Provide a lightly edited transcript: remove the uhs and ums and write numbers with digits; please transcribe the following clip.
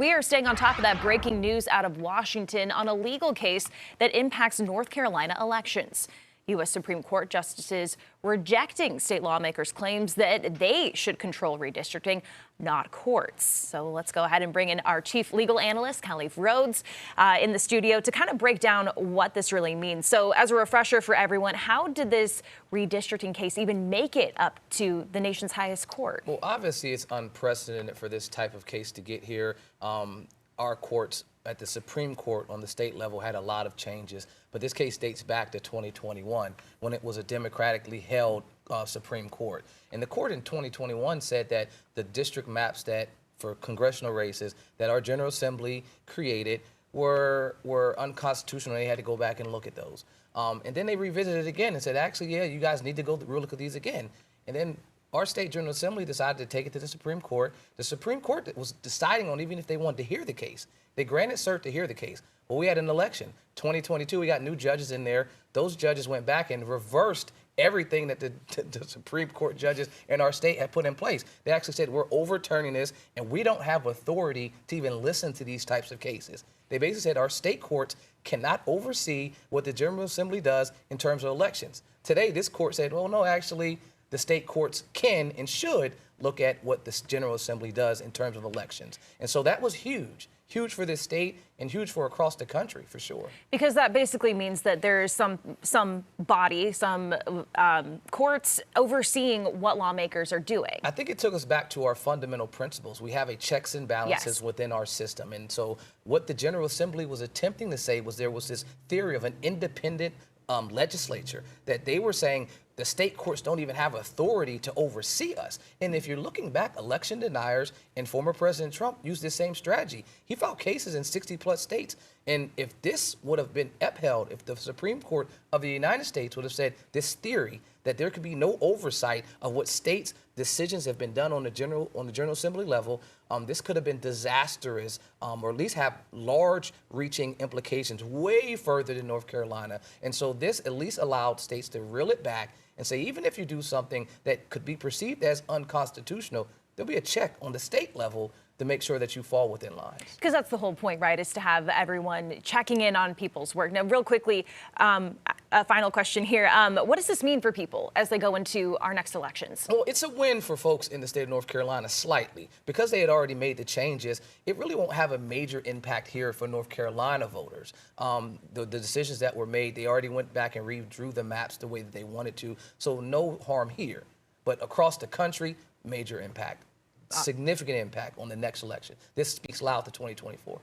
We are staying on top of that breaking news out of Washington on a legal case that impacts North Carolina elections. U.S. Supreme Court justices rejecting state lawmakers' claims that they should control redistricting, not courts. So let's go ahead and bring in our chief legal analyst, Khalif Rhodes, in the studio to kind of break down what this really means. So as a refresher for everyone, how did this redistricting case even make it up to the nation's highest court? Well, obviously, it's unprecedented for this type of case to get here. Our courts at the Supreme Court on the state level had a lot of changes, but this case dates back to 2021 when it was a democratically held Supreme Court. And the court in 2021 said that the district maps that for congressional races that our General Assembly created were unconstitutional. They had to go back and look at those. And then they revisited it again and said, actually, yeah, you guys need to go look at these again. And then our state General Assembly decided to take it to the Supreme Court. The Supreme Court was deciding on even if they wanted to hear the case. They granted cert to hear the case. Well, we had an election. 2022, we got new judges in there. Those judges went back and reversed everything that the Supreme Court judges in our state had put in place. They actually said, we're overturning this, and we don't have authority to even listen to these types of cases. They basically said our state courts cannot oversee what the General Assembly does in terms of elections. Today, this court said, well, no, actually, the state courts can and should look at what the General Assembly does in terms of elections. And so that was huge. Huge for this state and huge for across the country, for sure. Because that basically means that there's some body, some courts overseeing what lawmakers are doing. I think it took us back to our fundamental principles. We have a checks and balances within our system. And so what the General Assembly was attempting to say was there was this theory of an independent legislature, that they were saying the state courts don't even have authority to oversee us. And if you're looking back, election deniers and former President Trump used this same strategy. He filed cases in 60+ states. And if this would have been upheld, if the Supreme Court of the United States would have said this theory that there could be no oversight of what states' decisions have been done on the General Assembly level, this could have been disastrous, or at least have large-reaching implications way further than North Carolina. And so this at least allowed states to reel it back and say, even if you do something that could be perceived as unconstitutional, there'll be a check on the state level to make sure that you fall within lines. Because that's the whole point, right, is to have everyone checking in on people's work. Now, real quickly, a final question here. What does this mean for people as they go into our next elections? Well, it's a win for folks in the state of North Carolina, slightly. Because they had already made the changes, it really won't have a major impact here for North Carolina voters. The decisions that were made, they already went back and redrew the maps the way that they wanted to, so no harm here. But across the country, major impact. Significant impact on the next election. This speaks loud to 2024.